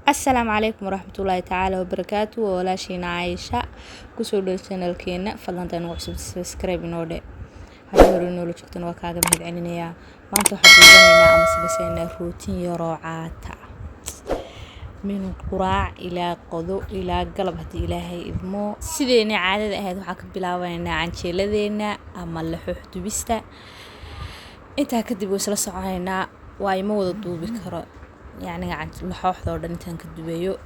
السلام عليكم ورحمة الله تعالى وبركاته وولاشينا عايشة كسو دو channelkeena fadlan nagu cusub subscribe inoo dhe hadii hore inoo la joogtana waa kaaga mahad celinayaa maanta waxaan duubanaynaa ama samaysaynaa rootin yaroo caata min quraac ilaa qado ilaa galab hadii ilaahay idmo sideena caadada ahayd waxaan ka bilaabaynaa canjeeladeena ama laxoox dubista intaa kadib way isla soconaynaa waa ima wada duubi karo يعني عن لحوح ذا ودن تان كدبيو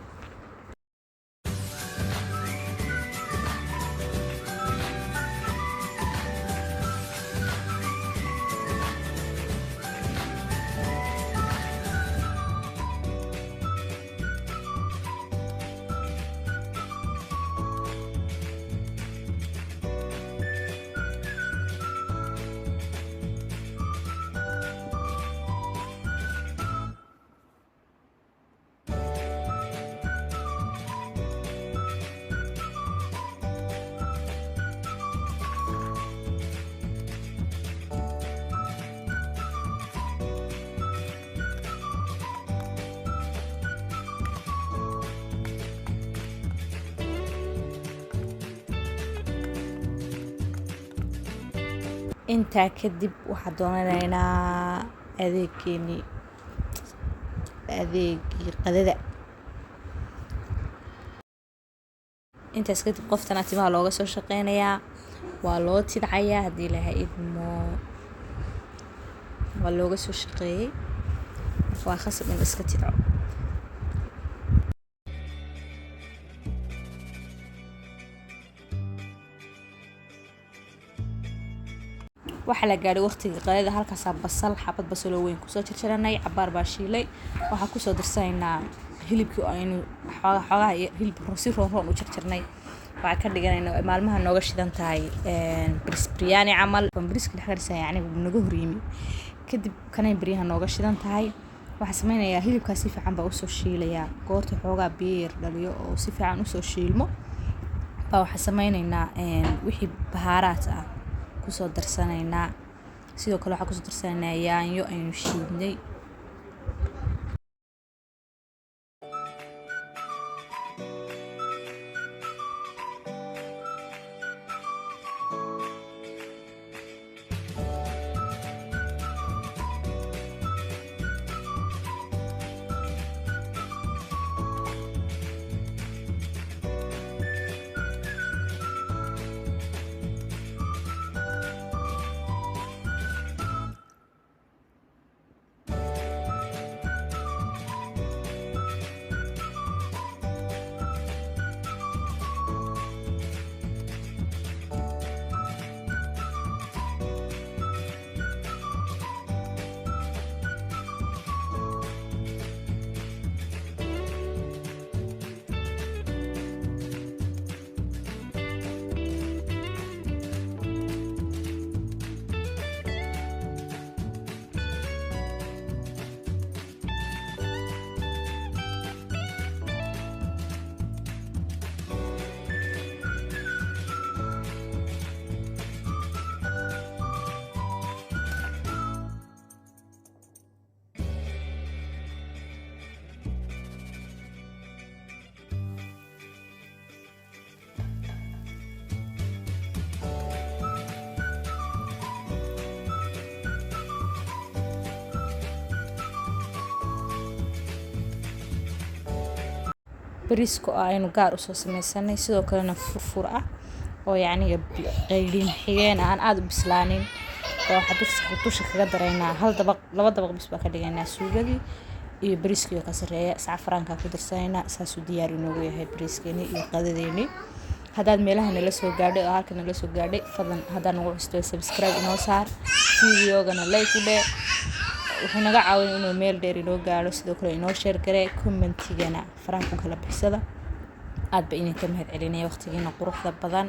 intaa kadib waxaan doonaynaa adeegii qadada intaas kadib qoftana timaha looga soo shaqeynayaa waa loo tidcayaa hadii ilaahay idmo waa looga soo shaqeeyay waa khasab in iska tidco waxa la gaaray waqtiga qadada halkaas basal xabad basal oo weyn ku soo jarjaranay cabaar baa shiilay waxa ku soo darsaynaa hilibkii aynu xogaha hilib rosi roon u jarjarnay waxa ka dhiganaynaa maalmaha nooga shidan tahay biryani amal bariiska la xirsan yaani naga horiyimi kadib kanay bariyaha nooga shidan tahay waxa sameeynaya hilibkaas si fiican baa u soo shiilaya goorta xogaa biir dhaliyo oo si fiican u soo shiilmo baa waxa sameynaynaa wixii bahaaraat ah kusoo darsanaynaa sidoo kale waxa kusoo darsanaynaa yaanyo aynu shiidnay bariiska aynu gaar u soo sameeysanay sidoo kalena furfur ah oo yaani qaylin xigeen aan aad u bislaanin oo waxa dusha kaga dareynaa hal dabaq laba dabaq bis baa ka dhigaynaa suugadii iyo bariiska ka sareeya saafraanka ku darsanayna saas u diyaar inoogu yahay bariiskeeni iyo qadadeeni hadaad meelaha nala soo gaadhay oo halka nala soo gaadhay fadlan hadaan ugu cusubay subscribe inoo saar videogana like u dheh waxay naga caawin inuu meel dheer inoo gaaro sidoo kale inoo share garee commentigana faraha kala bixisada aad ba inay ka mahad celinay waqtigeena quruxda badan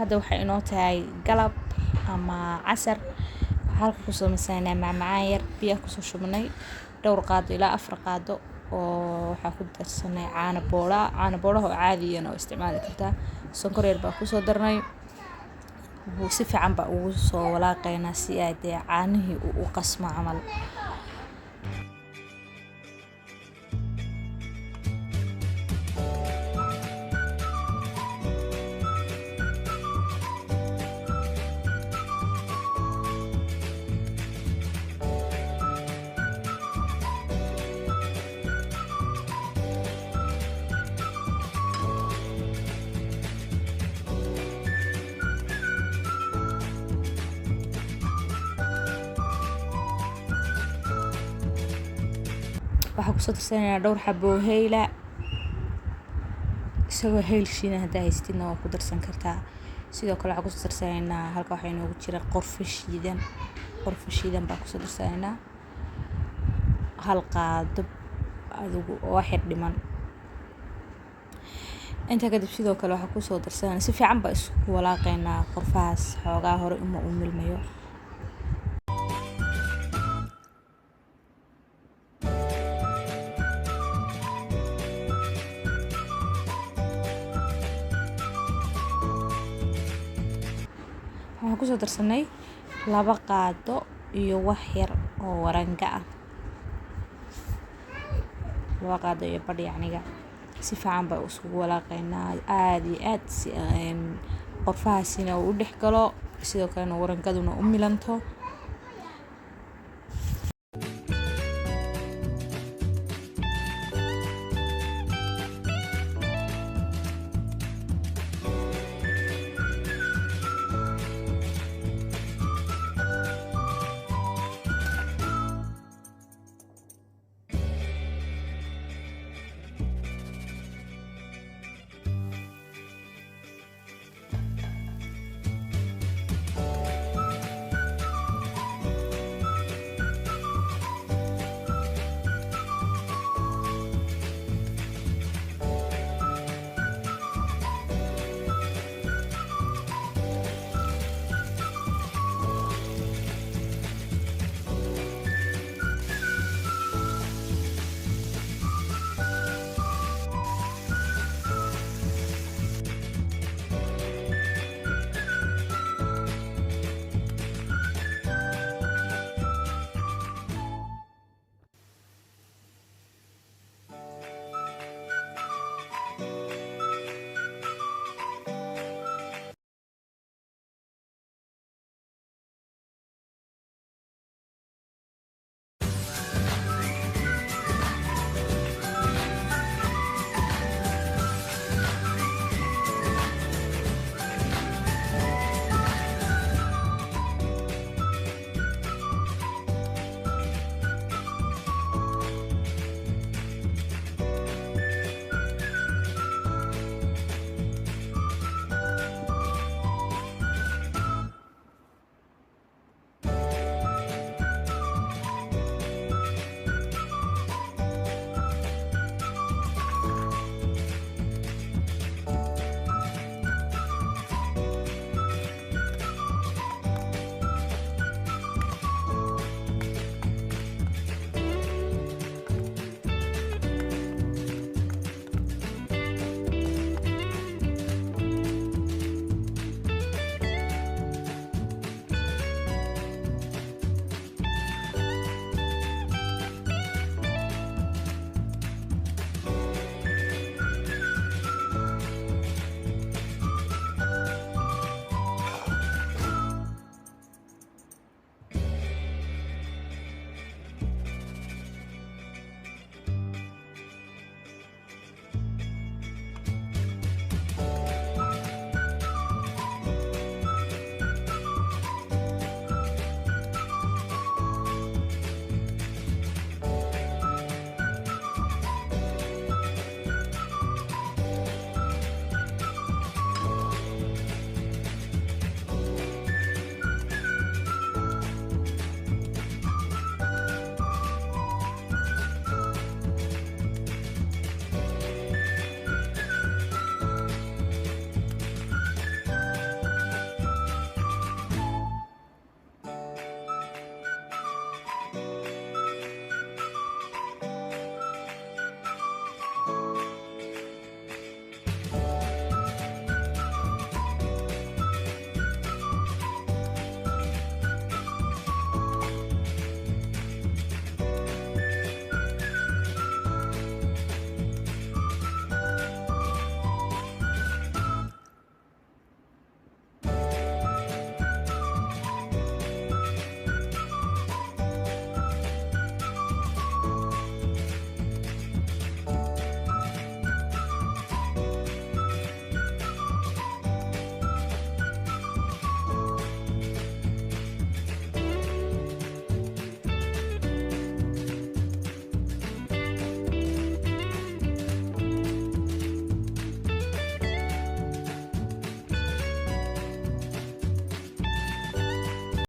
hadda waxay inoo tahay galab ama casar. Halka ku samaysanaa macmacaan yar biyo ku soo shubnay dhowr qaado ilaa 4 qaado oo waxa ku darsanay caano booraha oo caadi ah oo isticmaali kartaa. Sonkor yar baa ku soo darnay. Si fiican baa ugu soo walaaqaynaa si ay caanihii u qasmo camal. waxaa ku soo darsanayna dhowr xabo heyla isagoo heyl shiina hadaa haystina waa ku darsan kartaa. sidoo kale waxaa ku soo darsanayna halka waxa inoogu jira qorfe shiidan baa ku soo darsanayna hal qaado adigu wax yar dhiman. inta kadib sidoo kale waxaa ku soo darsanayna si fiican baa isku walaaqaynaa qorfahaas xoogaa hore uma u milmayo. waxaan ku soo darsanay 2 qaado iyo wax yar oo waranga ah. 2 qaado iyo badh yacniga si fiican baa isku walaaqaynaa aad iyo aad si qorfahaasina u dhex galo sidoo kale warangaduna u milanto.